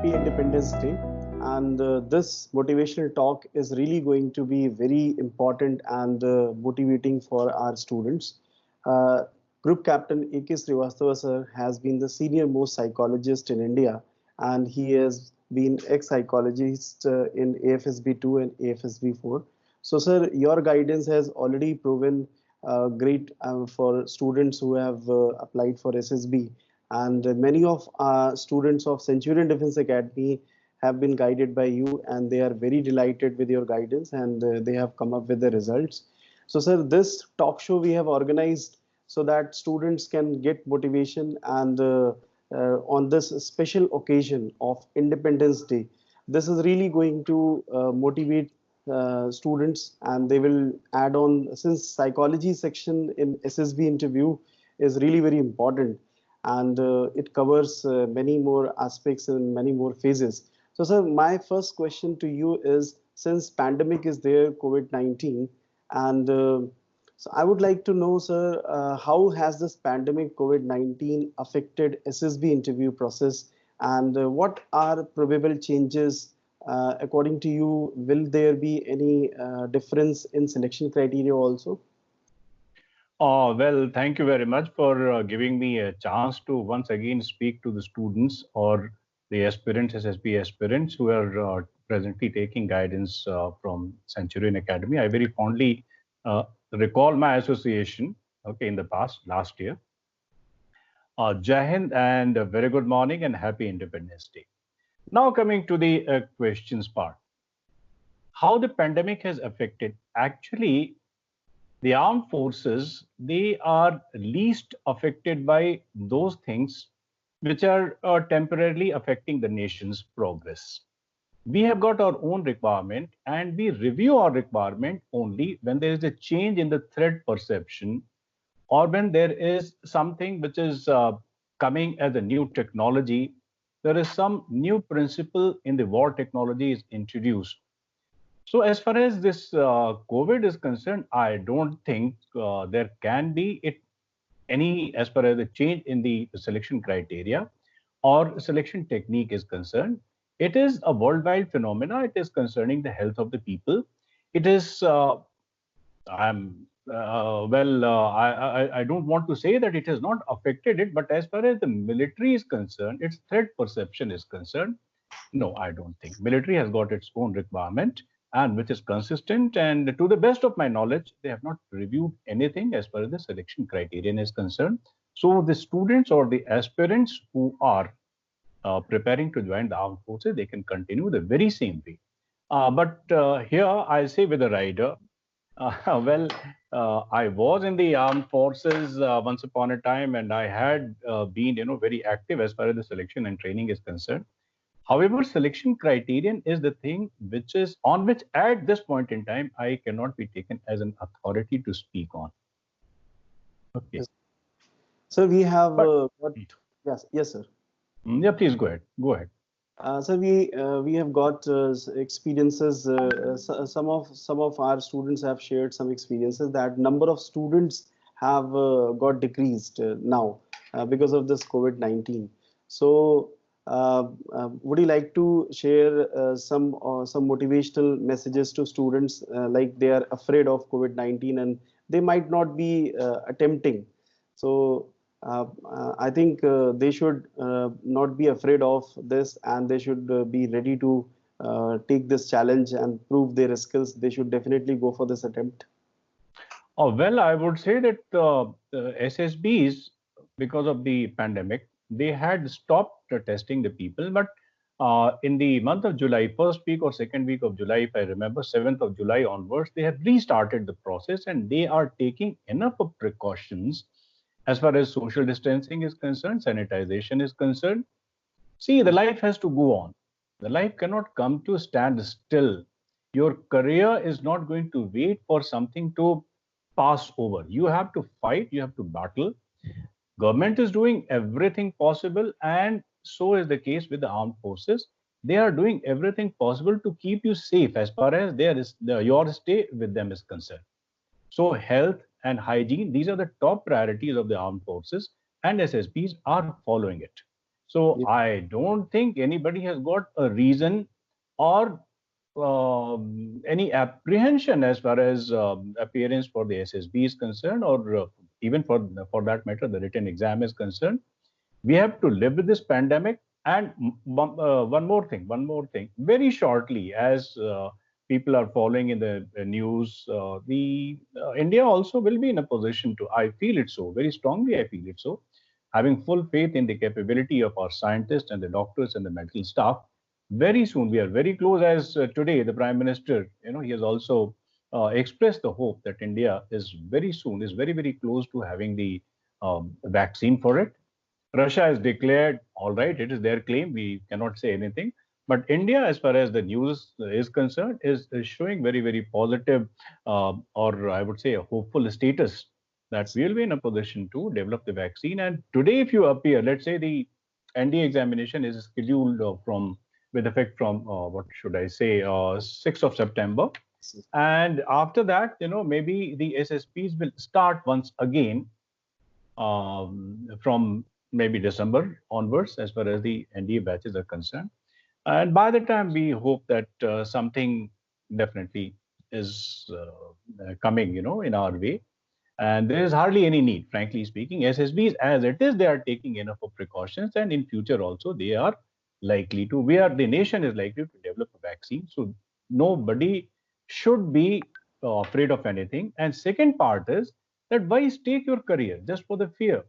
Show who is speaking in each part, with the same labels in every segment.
Speaker 1: happy Independence Day. And this motivational talk is really going to be very important and motivating for our students. Uh, Group Captain A.K. Srivastava sir has been the senior most psychologist in India, and he has been ex-psychologist in AFSB 2 and AFSB 4. So, sir, your guidance has already proven great for students who have applied for SSB, and many of students of Centurion Defense Academy have been guided by you, and they are very delighted with your guidance, and they have come up with the results. So, sir, this talk show we have organized so that students can get motivation, and on this special occasion of Independence Day, this is really going to motivate students, and they will add on, since psychology section in SSB interview is really very important, and it covers many more aspects and many more phases. So, sir, my first question to you is, since pandemic is there, COVID-19, and so I would like to know, sir, how has this pandemic COVID-19 affected SSB interview process, and what are probable changes according to you? Will there be any difference in selection criteria also?
Speaker 2: Well, thank you very much for giving me a chance to once again speak to the students or the aspirants, SSB aspirants who are presently taking guidance from Centurion Academy. I very fondly recall my association, okay, in the past, last year. Jai Hind, and a very good morning and happy Independence Day. Now coming to the questions part. How the pandemic has affected? Actually, the armed forces, they are least affected by those things which are temporarily affecting the nation's progress. We have got our own requirement, and we review our requirement only when there is a change in the threat perception, or when there is something which is coming as a new technology. There is some new principle in the war technology is introduced. So as far as this COVID is concerned, I don't think there can be any, as far as the change in the selection criteria or selection technique is concerned. It is a worldwide phenomena. It is concerning the health of the people. It is, I don't want to say that it has not affected it, but as far as the military is concerned, its threat perception is concerned, no, I don't think. Military has got its own requirement, and which is consistent. And to the best of my knowledge, they have not reviewed anything as far as the selection criterion is concerned. So the students or the aspirants who are preparing to join the armed forces, they can continue the very same way. But here I say with a rider, I was in the armed forces once upon a time, and I had been, very active as far as the selection and training is concerned. However, selection criterion is the thing which is on which at this point in time I cannot be taken as an authority to speak on. Okay.
Speaker 1: Yes. So we have
Speaker 2: But,
Speaker 1: yes, sir.
Speaker 2: Yeah, please go ahead. Go ahead.
Speaker 1: So we have got experiences. Some of our students have shared some experiences that number of students have got decreased now because of this COVID-19. So would you like to share some motivational messages to students, like they are afraid of COVID-19 and they might not be attempting? So I think they should not be afraid of this, and they should be ready to take this challenge and prove their skills. They should definitely go for this attempt.
Speaker 2: Oh, well, I would say that SSBs, because of the pandemic, they had stopped testing the people. But in the month of July, first week or second week of July, if I remember, 7th of July onwards, they have restarted the process, and they are taking enough of precautions as far as social distancing is concerned, sanitization is concerned. See, the life has to go on. The life cannot come to stand still. Your career is not going to wait for something to pass over. You have to fight, you have to battle. Government is doing everything possible, and so is the case with the armed forces. They are doing everything possible to keep you safe as far as your stay with them is concerned. So health and hygiene, these are the top priorities of the armed forces, and SSBs are following it. So
Speaker 1: Yeah.
Speaker 2: I don't think anybody has got a reason or any apprehension as far as appearance for the SSB is concerned, or even for that matter, the written exam is concerned. We have to live with this pandemic. And one more thing, very shortly, as people are following in the news, the India also will be in a position to, I feel it so, very strongly I feel it so, having full faith in the capability of our scientists and the doctors and the medical staff. Very soon, we are very close, as today the Prime Minister, he has also expressed the hope that India is very soon, is very, very close to having the vaccine for it. Russia has declared, all right, it is their claim, we cannot say anything. But India, as far as the news is concerned, is showing very, very positive, or I would say a hopeful status that we will be in a position to develop the vaccine. And today, if you appear, let's say the NDA examination is scheduled with effect from, what should I say, 6th of September. And after that, maybe the SSPs will start once again from maybe December onwards, as far as the NDA batches are concerned. And by the time, we hope that something definitely is coming, in our way. And there is hardly any need, frankly speaking. SSBs, as it is, they are taking enough of precautions, and in future also they are likely to. The nation is likely to develop a vaccine, so nobody should be afraid of anything. And second part is that why stake your career just for the fear?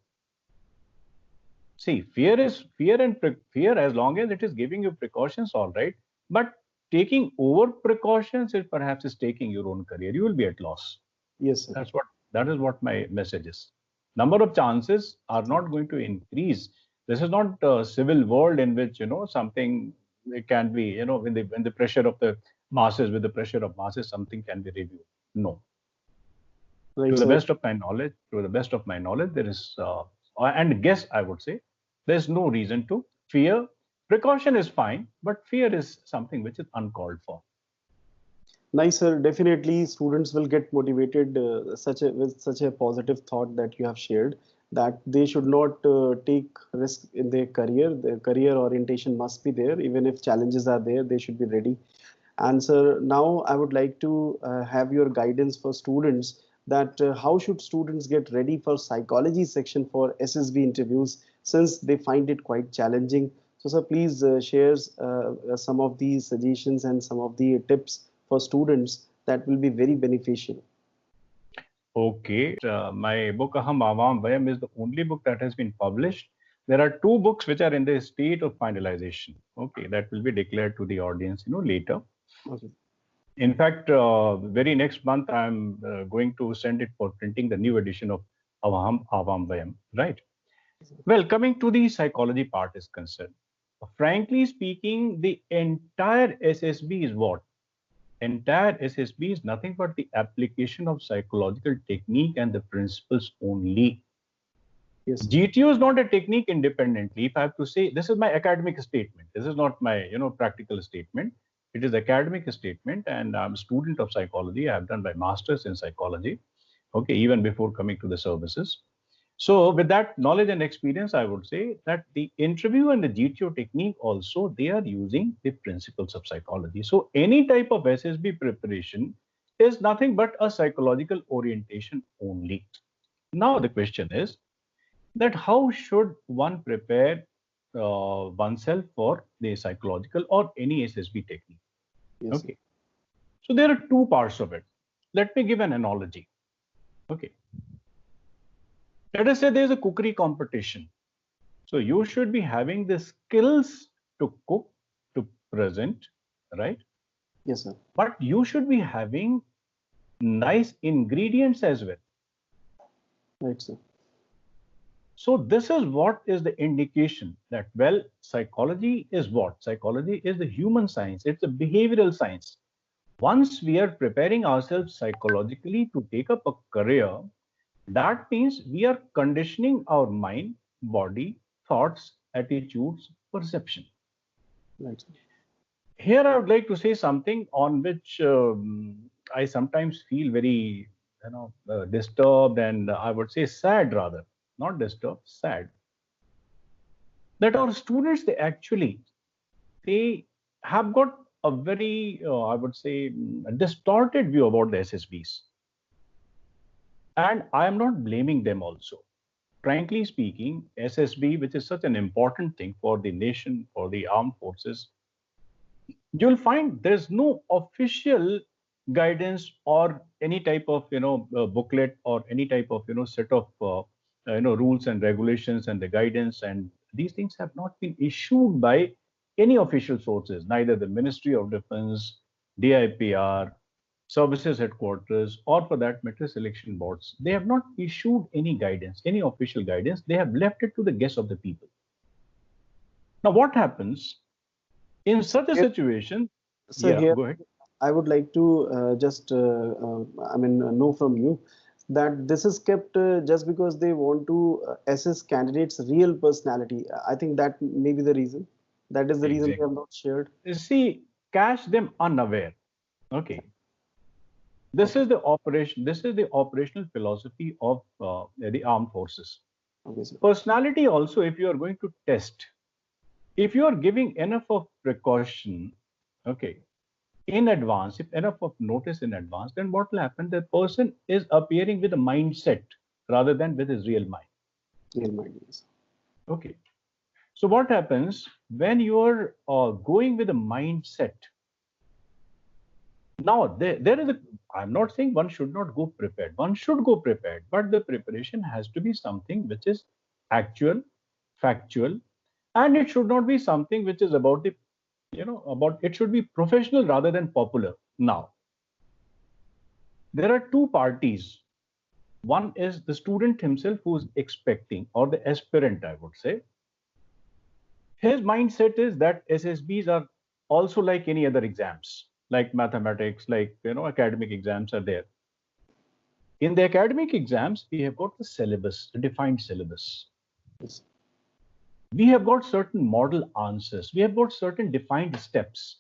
Speaker 2: See, fear is fear, and fear, as long as it is giving you precautions, all right. But taking over precautions is perhaps is taking your own career. You will be at loss.
Speaker 1: Yes, sir.
Speaker 2: That is what my message is. Number of chances are not going to increase. This is not a civil world in which something it can be, when the pressure of the masses, with the pressure of masses, something can be reviewed. No.
Speaker 1: Right,
Speaker 2: To the
Speaker 1: sir.
Speaker 2: best of my knowledge, there is, and guess I would say, there's no reason to fear. Precaution is fine, but fear is something which is uncalled for.
Speaker 1: Nice, sir. Definitely, students will get motivated with such a positive thought that you have shared, that they should not take risk in their career. Their career orientation must be there. Even if challenges are there, they should be ready. And sir, now I would like to have your guidance for students, that how should students get ready for psychology section for SSB interviews, since they find it quite challenging. So sir, please share some of these suggestions and some of the tips for students that will be very beneficial.
Speaker 2: Okay, my book Aham Avam Vayam is the only book that has been published. There are two books which are in the state of finalization. Okay, that will be declared to the audience, later.
Speaker 1: Okay.
Speaker 2: In fact, very next month, I'm going to send it for printing, the new edition of Aham Avam Vayam. Right. Well, coming to the psychology part is concerned. Frankly speaking, the entire SSB is what? Entire SSB is nothing but the application of psychological technique and the principles only.
Speaker 1: Yes, sir.
Speaker 2: GTO is not a technique independently. If I have to say, this is my academic statement. This is not my, practical statement. It is academic statement, and I'm a student of psychology. I have done my master's in psychology. Okay, even before coming to the services. So with that knowledge and experience, I would say that the interview and the GTO technique also, they are using the principles of psychology. So any type of SSB preparation is nothing but a psychological orientation only. Now the question is that how should one prepare oneself for the psychological or any SSB technique?
Speaker 1: Yes, sir.
Speaker 2: Okay. So there are two parts of it. Let me give an analogy. Okay. Let us say there is a cookery competition. So you should be having the skills to cook, to present, right?
Speaker 1: Yes, sir.
Speaker 2: But you should be having nice ingredients as well.
Speaker 1: Right, sir.
Speaker 2: So this is what is the indication that, well, psychology is what? Psychology is the human science. It's a behavioral science. Once we are preparing ourselves psychologically to take up a career, that means we are conditioning our mind, body, thoughts, attitudes, perception.
Speaker 1: Right, sir.
Speaker 2: Here, I would like to say something on which I sometimes feel very, disturbed, and I would say sad rather, not disturbed, sad. that our students, they have got a very, I would say, distorted view about the SSBs. And I am not blaming them also. Frankly speaking, SSB, which is such an important thing for the nation, for the armed forces, you'll find there's no official guidance or any type of booklet or any type of set of rules and regulations and the guidance, and these things have not been issued by any official sources, neither the Ministry of Defense, DIPR, services headquarters, or for that matter selection boards. They have not issued any guidance, any official guidance. They have left it to the guess of the people. Now what happens in such a
Speaker 1: Here,
Speaker 2: situation?
Speaker 1: so
Speaker 2: Yeah,
Speaker 1: here
Speaker 2: go ahead.
Speaker 1: I would like to know from you that this is kept just because they want to assess candidates' real personality. I think that may be the reason. That is the reason they
Speaker 2: Exactly.
Speaker 1: have not shared.
Speaker 2: See, catch them unaware. Okay. This
Speaker 1: Okay.
Speaker 2: is the operation. This is the operational philosophy of the armed forces.
Speaker 1: Okay, sir.
Speaker 2: Personality also, if you are going to test, if you are giving enough of precaution, okay, in advance, if enough of notice in advance, then what will happen? The person is appearing with a mindset rather than with his real mind.
Speaker 1: Real mind, yes.
Speaker 2: Okay. So what happens when you are going with a mindset? Now, there is a, I'm not saying one should not go prepared. One should go prepared, but the preparation has to be something which is actual, factual, and it should not be something which is about the, about, it should be professional rather than popular. Now, there are two parties. One is the student himself who is expecting, or the aspirant, I would say. His mindset is that SSBs are also like any other exams, like mathematics, like academic exams are there. In the academic exams, we have got the syllabus, the defined syllabus.
Speaker 1: Yes.
Speaker 2: We have got certain model answers. We have got certain defined steps.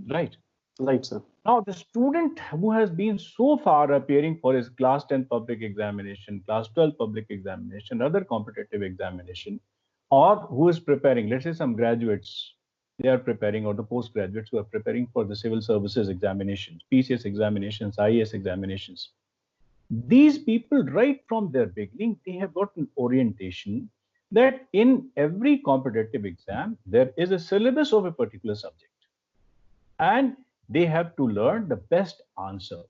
Speaker 2: Right.
Speaker 1: Right, sir.
Speaker 2: Now, the student who has been so far appearing for his class 10 public examination, class 12 public examination, other competitive examination, or who is preparing, let's say some graduates, they are preparing, or the postgraduates who are preparing for the civil services examinations, PCS examinations, IAS examinations. These people, right from their beginning, they have got an orientation that in every competitive exam, there is a syllabus of a particular subject. And they have to learn the best answer.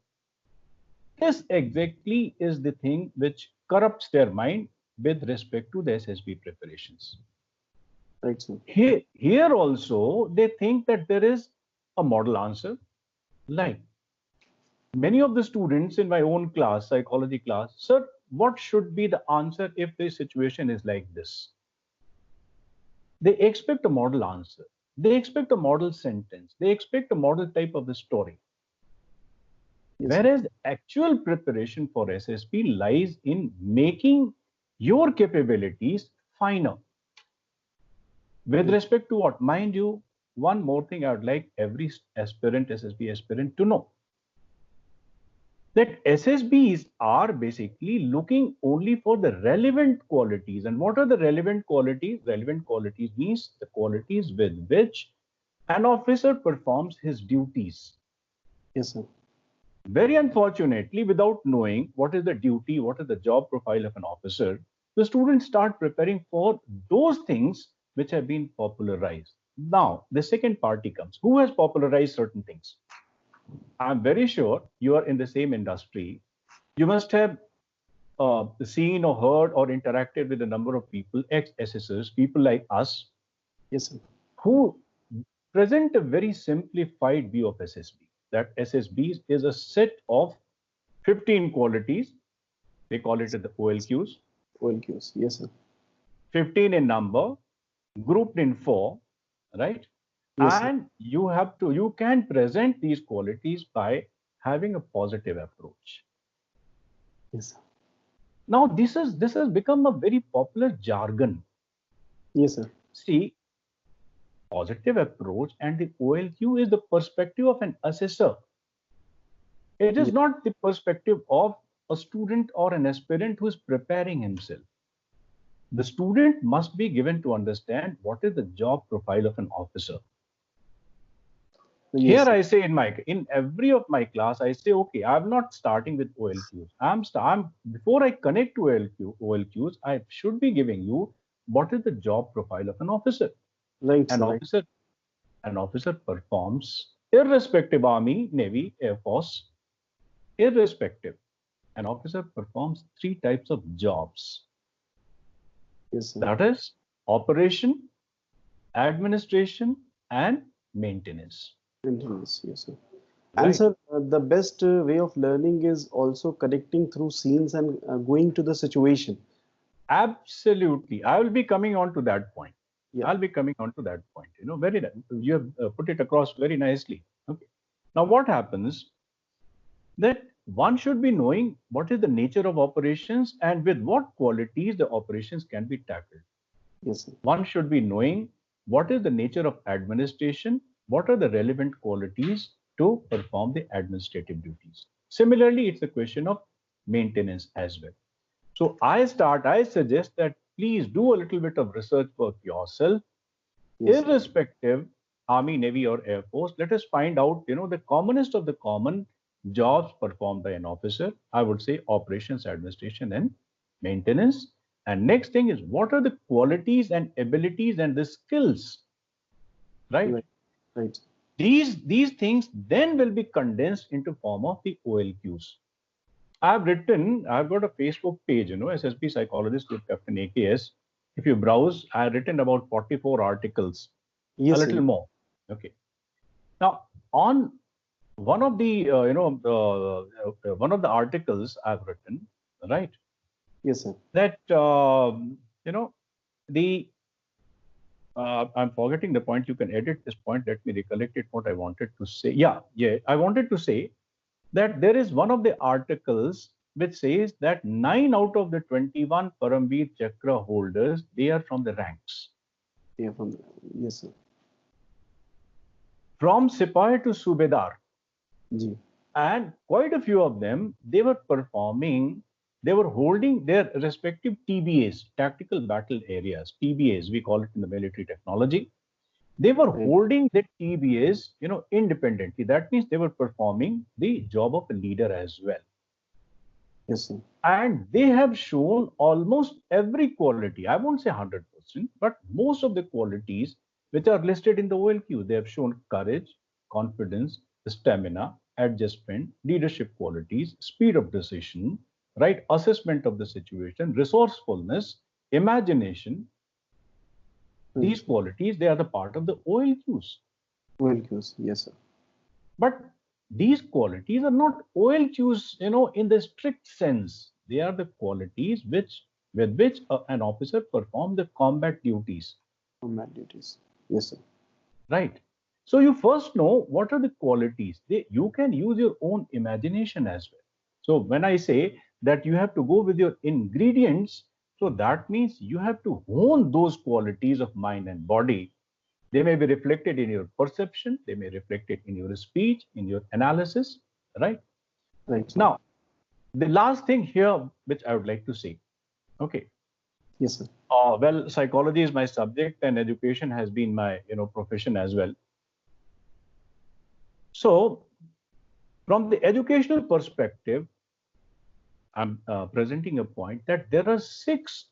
Speaker 2: This exactly is the thing which corrupts their mind with respect to the SSB preparations.
Speaker 1: Right, sir.
Speaker 2: Here also, they think that there is a model answer. Like many of the students in my own class, psychology class, sir, what should be the answer if the situation is like this? They expect a model answer. They expect a model sentence. They expect a model type of the story.
Speaker 1: Yes,
Speaker 2: Whereas actual preparation for SSB lies in making your capabilities finer. With respect to what? Mind you, one more thing I would like every aspirant, SSB aspirant to know. That SSBs are basically looking only for the relevant qualities. And what are the relevant qualities? Relevant qualities means the qualities with which an officer performs his duties.
Speaker 1: yes, sir.
Speaker 2: Very unfortunately, without knowing what is the duty, what is the job profile of an officer, the students start preparing for those things which have been popularized. Now, the second party comes. Who has popularized certain things? I'm very sure you are in the same industry. You must have seen or heard or interacted with a number of people, ex-SSers, people like us,
Speaker 1: Yes, sir.
Speaker 2: who present a very simplified view of SSB. That SSB is a set of 15 qualities. They call it the OLQs.
Speaker 1: OLQs. Yes, sir.
Speaker 2: 15 in number, grouped in four, right?
Speaker 1: Yes, sir.
Speaker 2: And you can present these qualities by having a positive approach.
Speaker 1: Yes, sir.
Speaker 2: Now, this has become a very popular jargon.
Speaker 1: Yes, sir.
Speaker 2: See, positive approach and the OLQ is the perspective of an assessor. It is
Speaker 1: Yes.
Speaker 2: not the perspective of a student or an aspirant who is preparing himself. the student must be given to understand what is the job profile of an officer.
Speaker 1: Yes,
Speaker 2: Here
Speaker 1: sir.
Speaker 2: I say in every of my class, I say, okay, I'm not starting with OLQs. Before I connect to OLQs, I should be giving you what is the job profile of an officer.
Speaker 1: Right,
Speaker 2: An
Speaker 1: sir. Right.
Speaker 2: officer, an officer performs, irrespective Army, Navy, Air Force, irrespective. An officer performs three types of jobs.
Speaker 1: Yes, sir.
Speaker 2: That is operation, administration, and maintenance.
Speaker 1: Maintenance. Yes, sir. And
Speaker 2: Right?
Speaker 1: sir, the best way of learning is also connecting through scenes and going to the situation.
Speaker 2: Absolutely. I will be coming on to that point.
Speaker 1: Yeah.
Speaker 2: I'll be coming on to that point. You have put it across very nicely. Okay. Now, what happens that one should be knowing what is the nature of operations and with what qualities the operations can be tackled.
Speaker 1: Yes, sir.
Speaker 2: One should be knowing what is the nature of administration, what are the relevant qualities to perform the administrative duties. Similarly, it's a question of maintenance as well. So I suggest that please do a little bit of research work yourself,
Speaker 1: Yes, sir.
Speaker 2: irrespective Army, Navy, or Air Force. Let us find out, the commonest of the common jobs performed by an officer. I would say operations, administration, and maintenance. And next thing is what are the qualities and abilities and the skills, right?
Speaker 1: Right. Right.
Speaker 2: These things then will be condensed into form of the OLQs. I've got a Facebook page, SSB Psychologist with Captain AKS. If you browse, I've written about 44 articles, a
Speaker 1: Yes, sir.
Speaker 2: little more. Okay. Now, on one of the, one of the articles I've written, right,
Speaker 1: Yes, sir.
Speaker 2: that, the, I'm forgetting the point. You can edit this point. Let me recollect it, what I wanted to say. Yeah. I wanted to say that there is one of the articles which says that 9 out of the 21 Paramveer Chakra holders, they are from the ranks.
Speaker 1: Yeah, yes, sir.
Speaker 2: From Sipahi to Subedar.
Speaker 1: Ji.
Speaker 2: And quite a few of them, they were holding their respective TBAs, tactical battle areas, TBAs, we call it in the military technology. They were
Speaker 1: Right.
Speaker 2: holding the TBAs, independently. That means they were performing the job of a leader as well.
Speaker 1: Yes, sir.
Speaker 2: And they have shown almost every quality. I won't say 100%, but most of the qualities which are listed in the OLQ. They have shown courage, confidence, stamina, adjustment, leadership qualities, speed of decision, right assessment of the situation, resourcefulness, imagination.
Speaker 1: Right.
Speaker 2: These qualities, they are the part of the OLQs.
Speaker 1: OLQs. Yes, sir.
Speaker 2: But these qualities are not OLQs, in the strict sense. They are the qualities with which an officer performs the combat duties.
Speaker 1: Combat duties. Yes, sir.
Speaker 2: Right. So you first know what are the qualities. You can use your own imagination as well. So when I say that you have to go with your ingredients, so that means you have to hone those qualities of mind and body. They may be reflected in your perception, they may reflect it in your speech, in your analysis, right?
Speaker 1: Right, sir.
Speaker 2: Now, the last thing here, which I would like to say, okay.
Speaker 1: Yes, sir.
Speaker 2: Well, psychology is my subject and education has been my, profession as well. So, from the educational perspective, I'm presenting a point that there are 6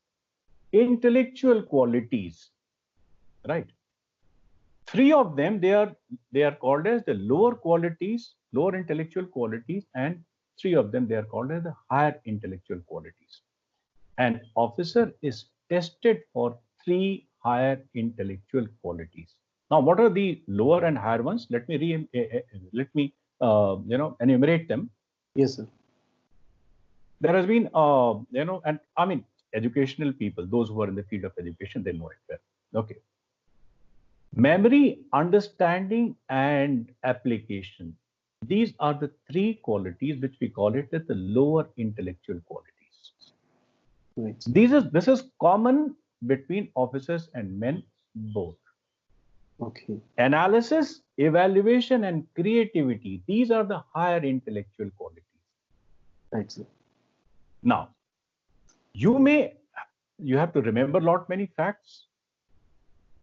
Speaker 2: intellectual qualities, right? 3 of them, they are called as the lower qualities, lower intellectual qualities, and 3 of them, they are called as the higher intellectual qualities. An officer is tested for 3 higher intellectual qualities. Now, what are the lower and higher ones? Let me enumerate them.
Speaker 1: Yes, sir.
Speaker 2: There has been, and I mean, educational people, those who are in the field of education, they know it well. Okay. Memory, understanding, and application. These are the 3 qualities which we call it as the lower intellectual qualities.
Speaker 1: Right.
Speaker 2: This is common between officers and men both.
Speaker 1: Okay.
Speaker 2: Analysis, evaluation, and creativity. These are the higher intellectual qualities.
Speaker 1: Right, sir.
Speaker 2: Now, you may you have to remember lot many facts,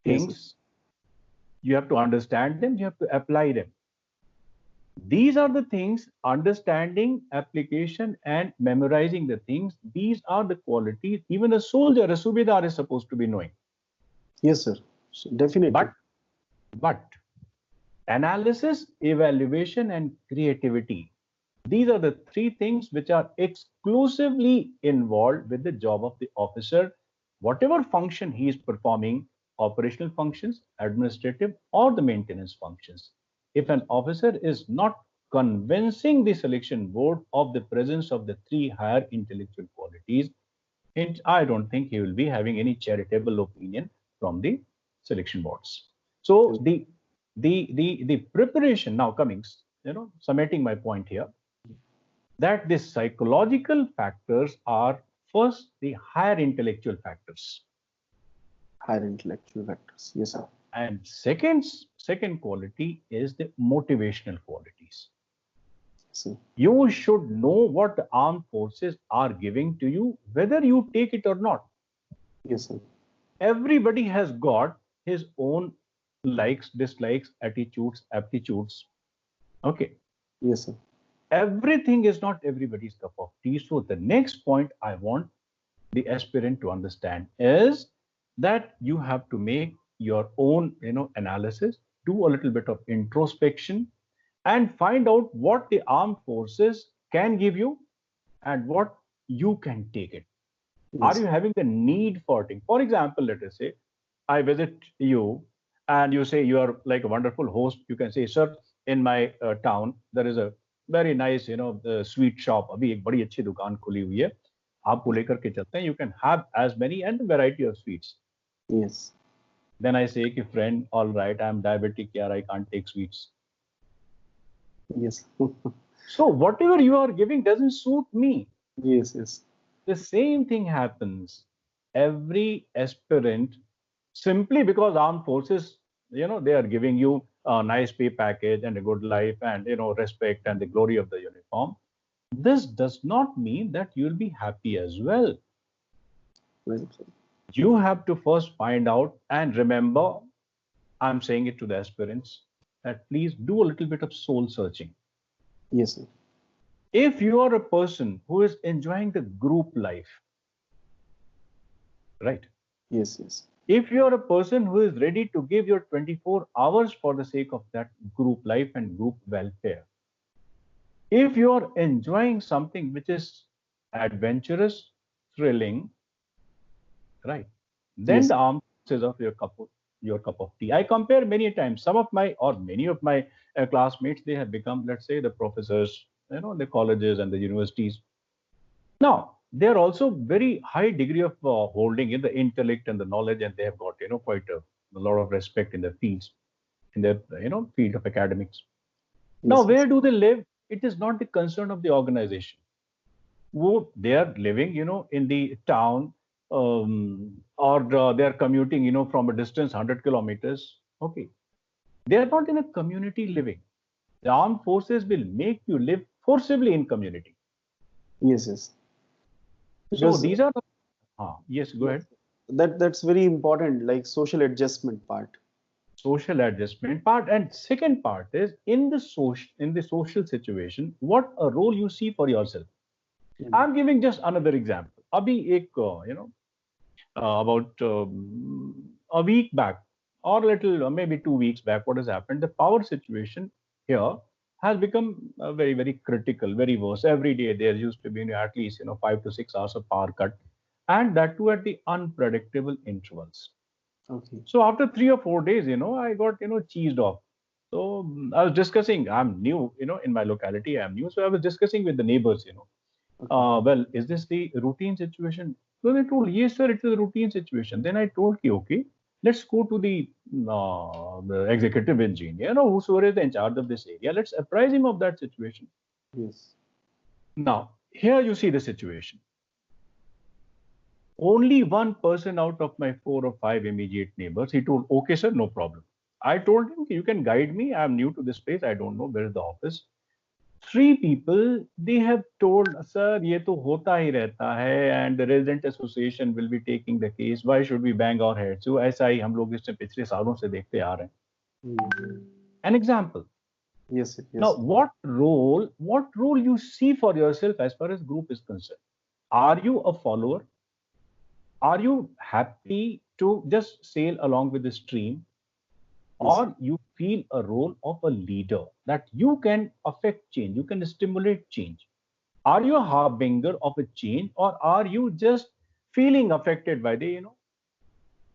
Speaker 1: Yes, sir.
Speaker 2: things. You have to understand them. You have to apply them. These are the things, understanding, application, and memorizing the things. These are the qualities even a soldier, a subedar is supposed to be knowing.
Speaker 1: Yes, sir. Definitely.
Speaker 2: But analysis, evaluation, and creativity. These are the three things which are exclusively involved with the job of the officer, whatever function he is performing, operational functions, administrative, or the maintenance functions. If an officer is not convincing the selection board of the presence of the three higher intellectual qualities, I don't think he will be having any charitable opinion from the selection boards. So
Speaker 1: Yes.
Speaker 2: the preparation now coming, summating my point here, that the psychological factors are first the higher intellectual factors,
Speaker 1: Higher intellectual factors. Yes, sir.
Speaker 2: and second quality is the motivational qualities.
Speaker 1: So,
Speaker 2: You should know what the armed forces are giving to you, whether you take it or not.
Speaker 1: yes, sir.
Speaker 2: Everybody has got his own likes, dislikes, attitudes, aptitudes. Okay.
Speaker 1: Yes, sir.
Speaker 2: Everything is not everybody's cup of tea. So the next point I want the aspirant to understand is that you have to make your own, analysis, do a little bit of introspection, and find out what the armed forces can give you and what you can take it. Are
Speaker 1: Yes.
Speaker 2: you having the need for it? For example, let us say I visit you and you say you are like a wonderful host. You can say, sir, in my town, there is a very nice, sweet shop. अभी एक बड़ी अच्छी दुकान खुली हुई है. आपको लेकर के चलते हैं. You can have as many and variety of sweets.
Speaker 1: Yes.
Speaker 2: Then I say, कि friend, all right, I'm diabetic, yaar, I can't take sweets.
Speaker 1: Yes.
Speaker 2: So whatever you are giving doesn't suit me.
Speaker 1: Yes. Yes.
Speaker 2: The same thing happens. Every aspirant, simply because armed forces, they are giving you a nice pay package and a good life and, respect and the glory of the uniform. This does not mean that you'll be happy as well.
Speaker 1: Well said.
Speaker 2: You have to first find out and remember, I'm saying it to the aspirants, that please do a little bit of soul searching.
Speaker 1: Yes, sir.
Speaker 2: If you are a person who is enjoying the group life, right?
Speaker 1: Yes. Yes.
Speaker 2: If you are a person who is ready to give your 24 hours for the sake of that group life and group welfare, if you are enjoying something which is adventurous, thrilling, right, then
Speaker 1: Yes.
Speaker 2: the armed forces of your cup of tea. I compare many times. Some of my or many of my classmates, they have become, let's say, the professors, the colleges and the universities. Now, they are also very high degree of holding in the intellect and the knowledge, and they have got, quite a lot of respect in their fields, in their, field of academics. Now,
Speaker 1: Yes.
Speaker 2: where do they live? It is not the concern of the organization. They are living, in the town, or they are commuting, from a distance 100 kilometers. Okay. They are not in a community living. The armed forces will make you live forcibly in community.
Speaker 1: Yes. Yes.
Speaker 2: So
Speaker 1: Because
Speaker 2: these are, yes, go
Speaker 1: yes,
Speaker 2: ahead.
Speaker 1: that's very important, like social adjustment part.
Speaker 2: Social adjustment part, and second part is in the social situation, what a role you see for yourself.
Speaker 1: Mm.
Speaker 2: I'm giving just another example. Abhi ek, about a week back or a little maybe 2 weeks back, what has happened, the power situation here has become very, very critical, very worse. Every day there used to be at least 5 to 6 hours of power cut, and that too at the unpredictable intervals.
Speaker 1: Okay.
Speaker 2: So after 3 or 4 days, I got, cheesed off. So I was discussing, I'm new, in my locality, I'm new. So I was discussing with the neighbors,
Speaker 1: Okay.
Speaker 2: well, is this the routine situation? So they told, yes, sir, it is a routine situation. Then I told, okay, let's go to the executive engineer, whosoever is in charge of this area. Let's apprise him of that situation.
Speaker 1: Yes.
Speaker 2: Now, here you see the situation. Only one person out of my 4 or 5 immediate neighbors, he told, okay, sir, no problem. I told him, you can guide me. I'm new to this place. I don't know where is the office. Three people, they have told, sir, ये तो होता ही रहता है, and the resident association will be taking the case. Why should we bang our heads? So ऐसा ही हम लोग इससे पिछले सालों से देखते आ रहे हैं.
Speaker 1: Mm.
Speaker 2: An example.
Speaker 1: Yes, sir.
Speaker 2: Now,
Speaker 1: Yes.
Speaker 2: what role you see for yourself as far as group is concerned? Are you a follower? Are you happy to just sail along with the stream?
Speaker 1: Yes.
Speaker 2: Or you feel a role of a leader that you can affect change, you can stimulate change? Are you a harbinger of a change, or are you just feeling affected by the?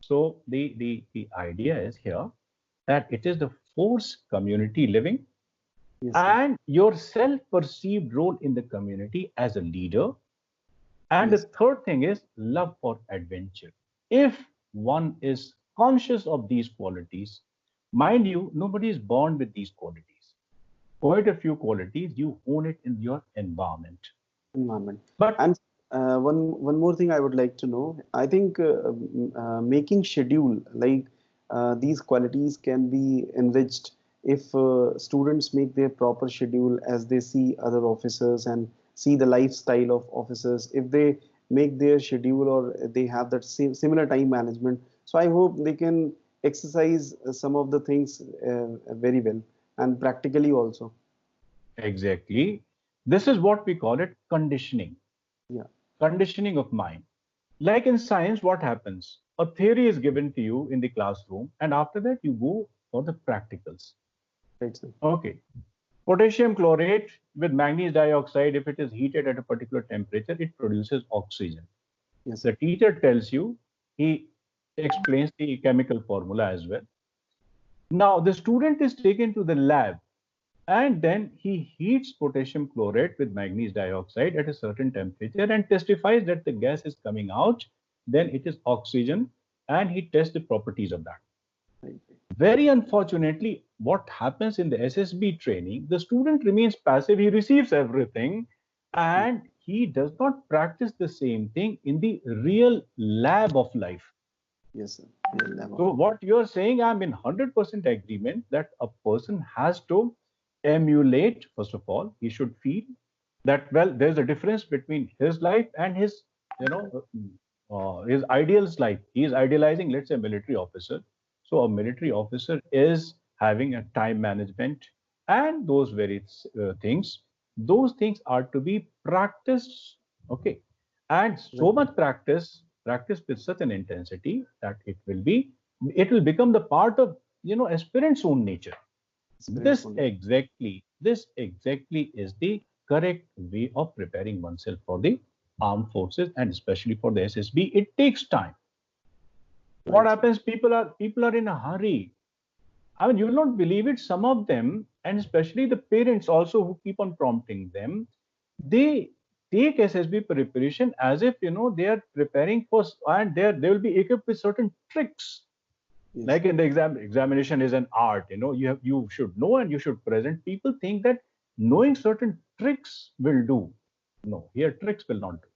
Speaker 2: So the idea is here that it is the force community living
Speaker 1: Yes, sir.
Speaker 2: and your self-perceived role in the community as a leader. And the
Speaker 1: Yes.
Speaker 2: third thing is love for adventure. If one is conscious of these qualities, mind you, nobody is born with these qualities. Quite a few qualities, you own it in your environment.
Speaker 1: Environment.
Speaker 2: But
Speaker 1: And one more thing I would like to know. I think making schedule like these qualities can be enriched if students make their proper schedule as they see other officers and see the lifestyle of officers. If they make their schedule or they have that similar time management, so I hope they can exercise some of the things very well and practically also.
Speaker 2: exactly, this is what we call it conditioning.
Speaker 1: Yeah.
Speaker 2: Conditioning of mind. Like in science, what happens? A theory is given to you in the classroom, and after that, you go for the practicals.
Speaker 1: Right, sir.
Speaker 2: Okay. Potassium chlorate with manganese dioxide, if it is heated at a particular temperature, it produces oxygen.
Speaker 1: Yes,
Speaker 2: The
Speaker 1: sir.
Speaker 2: teacher tells you, he explains the chemical formula as well. Now, the student is taken to the lab and then he heats potassium chlorate with manganese dioxide at a certain temperature and testifies that the gas is coming out. Then it is oxygen and he tests the properties of that.
Speaker 1: Right.
Speaker 2: Very unfortunately, what happens in the SSB training, the student remains passive, he receives everything,
Speaker 1: Right.
Speaker 2: and he does not practice the same thing in the real lab of life.
Speaker 1: Yes, sir. Real lab of
Speaker 2: So, what you're saying, I'm in 100% agreement that a person has to emulate, first of all, he should feel that, well, there's a difference between his life and his, his ideal's life. He is idealizing, let's say, a military officer. So a military officer is having a time management and those very things. Those things are to be practiced, okay, and so
Speaker 1: right.
Speaker 2: much practice with such an intensity that it will become the part of aspirant's own nature.
Speaker 1: Experience only.
Speaker 2: This exactly is the correct way of preparing oneself for the armed forces and especially for the SSB. It takes time. What
Speaker 1: Right.
Speaker 2: happens? People are in a hurry. I mean, you will not believe it. Some of them, and especially the parents also who keep on prompting them, they take SSB preparation as if they are preparing for, and they will be equipped with certain tricks.
Speaker 1: Yes.
Speaker 2: Like in the examination is an art. You should know and you should present. People think that knowing certain tricks will do. No, here tricks will not do.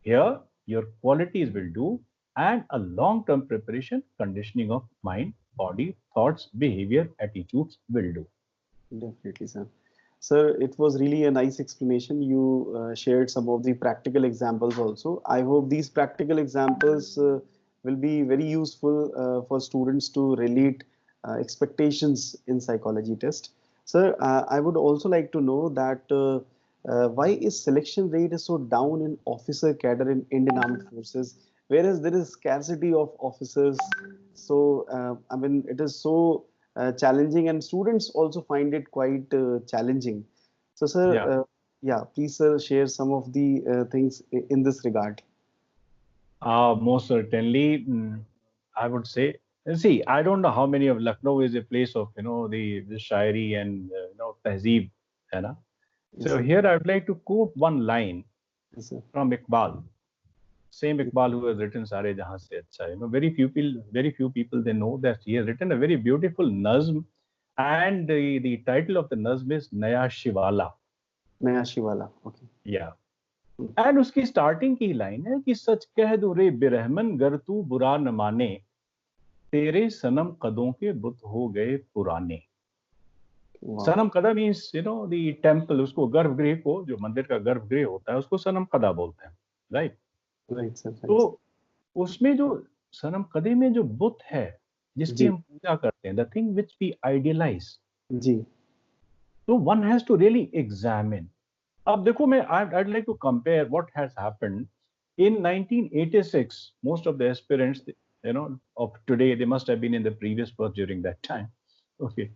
Speaker 2: Here, your qualities will do, and a long-term preparation, conditioning of mind, body, thoughts, behavior, attitudes will do.
Speaker 1: Definitely, sir. Sir, it was really a nice explanation. You shared some of the practical examples also. I hope these practical examples will be very useful for students to relate expectations in psychology test. Sir, I would also like to know that why is selection rate is so down in officer cadre in Indian Armed Forces, whereas there is scarcity of officers. So, I mean, it is so challenging, and students also find it quite challenging. So, sir,
Speaker 2: Yeah.
Speaker 1: yeah, please, sir, share some of the things in this regard.
Speaker 2: Most certainly, I would say. See, I don't know how many of Lucknow is a place of the shairi and tehzeeb, है ना?
Speaker 1: Yes,
Speaker 2: So
Speaker 1: sir.
Speaker 2: here I would like to quote one line
Speaker 1: Yes, sir.
Speaker 2: from Iqbal. Same Iqbal who has written Sare Jahan Se Acha. Very few people they know that he has written a very beautiful nazm, and the title of the nazm is Naya Shivala.
Speaker 1: Naya Shivala. Okay.
Speaker 2: Yeah. And उसकी starting की line है कि सच कह दो रे बिरहमन गर तू बुरा न माने तेरे सनम कदों के बुत हो गए पुराने.
Speaker 1: Wow.
Speaker 2: सनम कदा मीन्स द टेम्पल, उसको गर्भगृह को, जो मंदिर का गर्भगृह होता है उसको सनम कदा बोलते हैं, राइट?
Speaker 1: Right, sir.
Speaker 2: तो
Speaker 1: Right.
Speaker 2: उसमें जो सनम कदे में जो बुत है जिसकी
Speaker 1: जी,
Speaker 2: हम पूजा करते हैं, the thing which we idealize,
Speaker 1: जी,
Speaker 2: तो one has to really examine. अब देखो, मैं I'd like to compare what has happened in 1986. Most of the aspirants, of today, they must have been in the previous birth during that time. Okay.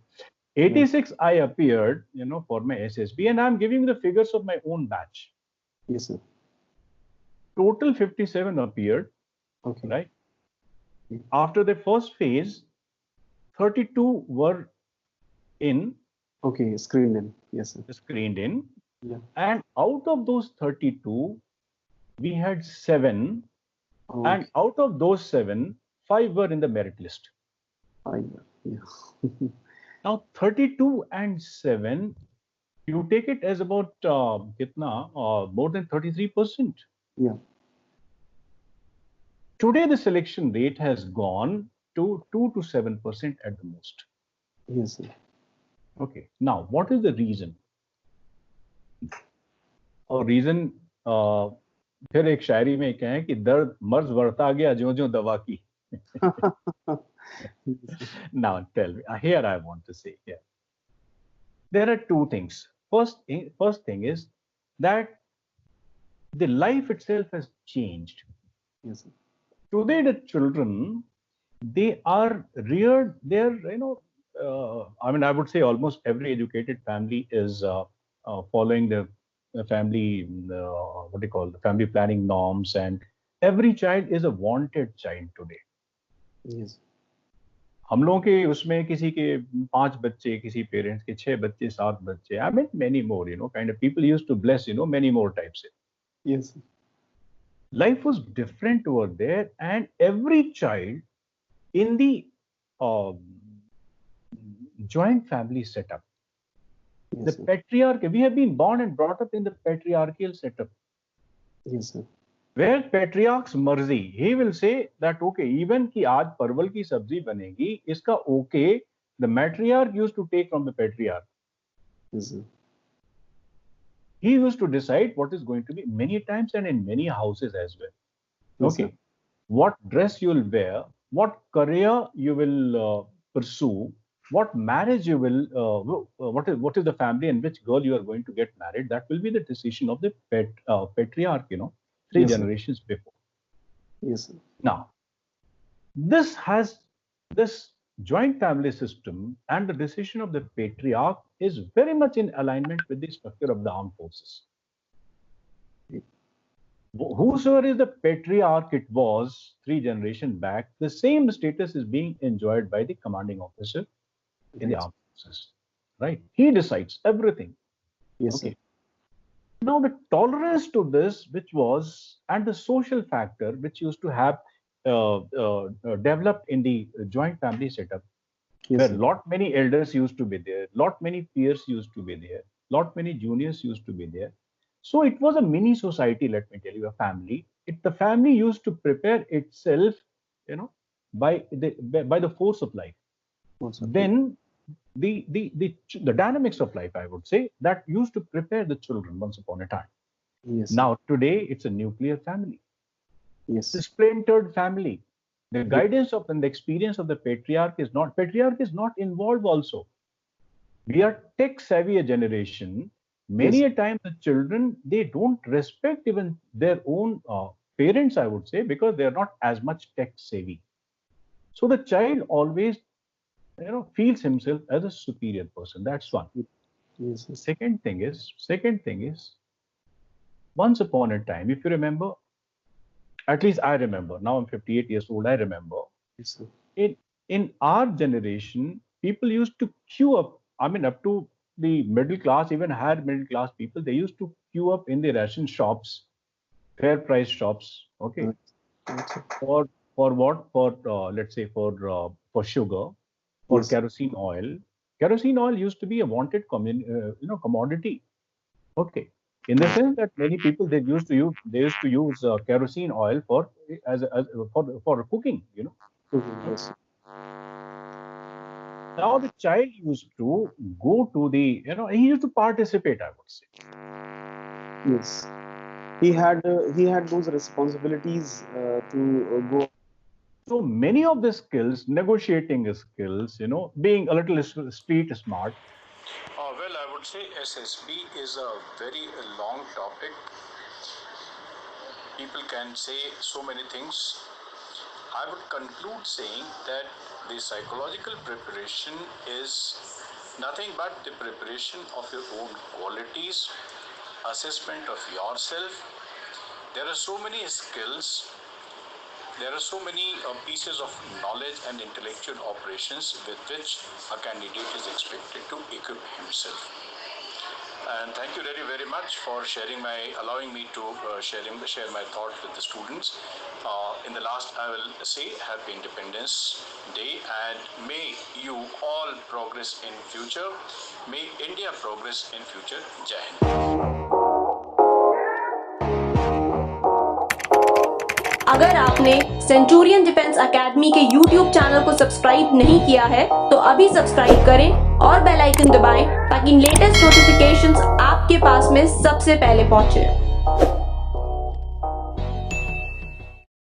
Speaker 1: right.
Speaker 2: 86, I appeared, for my SSB, and I'm giving the figures of my own batch.
Speaker 1: Yes, sir.
Speaker 2: Total 57 appeared,
Speaker 1: Okay.
Speaker 2: right? After the first phase, 32 were in,
Speaker 1: Okay, screened in. Yes, sir.
Speaker 2: screened in,
Speaker 1: Yeah.
Speaker 2: and out of those 32, we had 7, and
Speaker 1: Okay.
Speaker 2: out of those 7, 5 were in the merit list.
Speaker 1: Fine. Yeah.
Speaker 2: Now, 32 and 7, you take it as about more than 33%.
Speaker 1: Yeah.
Speaker 2: Today, the selection rate has gone to 2 to 7% at the most.
Speaker 1: Yes, sir.
Speaker 2: Okay. Now, what is the reason? और reason फिर एक शायरी में कहें कि दर्द मर्ज बढ़ता गया ज्यों ज्यों दवा की. Now tell me, here I want to say, here there are two things. First thing is that the life itself has changed.
Speaker 1: Yes, sir.
Speaker 2: Today the children, they are reared, they're I mean, I would say almost every educated family is following the family what do you call, the family planning norms, and every child is a wanted child today.
Speaker 1: Yes.
Speaker 2: हम लोगों के उसमें किसी के 5 बच्चे, किसी parents के 6 बच्चे, 7 बच्चे, I mean many more, kind of people used to bless, many more types.
Speaker 1: Yes, sir.
Speaker 2: Life was different over there, and every child in the uh, joint family setup, the
Speaker 1: Yes, sir.
Speaker 2: patriarchy, we have been born and brought up in the patriarchal setup,
Speaker 1: Yes, sir.
Speaker 2: where patriarch's marzi, he will say that okay, even ki aaj parwal ki sabzi banegi, iska okay, the matriarch used to take from the patriarch.
Speaker 1: Yes, sir.
Speaker 2: He used to decide what is going to be, many times and in many houses as well.
Speaker 1: Yes,
Speaker 2: Okay,
Speaker 1: sir.
Speaker 2: what dress you will wear, what career you will pursue, what marriage you will, what is the family and which girl you are going to get married. That will be the decision of the patriarch. 3
Speaker 1: Yes, sir.
Speaker 2: generations before.
Speaker 1: Yes, sir.
Speaker 2: Now, this joint family system and the decision of the patriarch is very much in alignment with the structure of the armed forces. Whosoever is the patriarch it was 3 generations back, the same status is being enjoyed by the commanding officer in the
Speaker 1: Right.
Speaker 2: armed forces, right? He decides everything.
Speaker 1: Yes,
Speaker 2: Okay.
Speaker 1: sir.
Speaker 2: Now the tolerance to this, which was, and the social factor which used to have developed in the joint family setup,
Speaker 1: Yes,
Speaker 2: where
Speaker 1: sir.
Speaker 2: lot many elders used to be there, lot many peers used to be there, lot many juniors used to be there. So it was a mini society, let me tell you, a family. The family used to prepare itself, by the force of life.
Speaker 1: What's up?
Speaker 2: Then the dynamics of life, I would say, that used to prepare the children once upon a time.
Speaker 1: Yes, sir.
Speaker 2: Now today it's a nuclear family, the
Speaker 1: Yes.
Speaker 2: splintered family. The guidance of and the experience of the patriarch is not involved also. We are tech savvy a generation. Many
Speaker 1: Yes.
Speaker 2: a time the children, they don't respect even their own parents, I would say, because they are not as much tech savvy. So the child always feels himself as a superior person. That's one.
Speaker 1: Yes, sir.
Speaker 2: Second thing is once upon a time, if you remember, at least I remember, now I'm 58 years old, I remember
Speaker 1: Yes, sir.
Speaker 2: in our generation, people used to queue up. I mean, up to the middle class, even higher middle class people, they used to queue up in the ration shops, fair price shops. Okay,
Speaker 1: Right. Right, sir.
Speaker 2: for what? For let's say for sugar, for
Speaker 1: Yes.
Speaker 2: kerosene oil. Kerosene oil used to be a wanted commodity. Okay, in the sense that many people they used to use kerosene oil for as for cooking.
Speaker 1: Okay. Yes.
Speaker 2: Now the child used to go to the, he used to participate, I would say.
Speaker 1: Yes, he had those responsibilities to go.
Speaker 2: So many of the skills, negotiating skills, being a little street smart.
Speaker 3: Well, I would say SSB is a very long topic. People can say so many things. I would conclude saying that the psychological preparation is nothing but the preparation of your own qualities, assessment of yourself. There are so many skills, there are so many pieces of knowledge and intellectual operations with which a candidate is expected to equip himself. And thank you very, very much for allowing me to share my thoughts with the students. In the last, I will say Happy Independence Day, and may you all progress in future. May India progress in future. Jai Hind.
Speaker 4: अगर आपने Centurion defence academy के YouTube channel को subscribe नहीं किया है तो अभी subscribe करें और बेल आइकन दबाएं ताकि लेटेस्ट नोटिफिकेशंस आपके पास में सबसे पहले पहुंचे।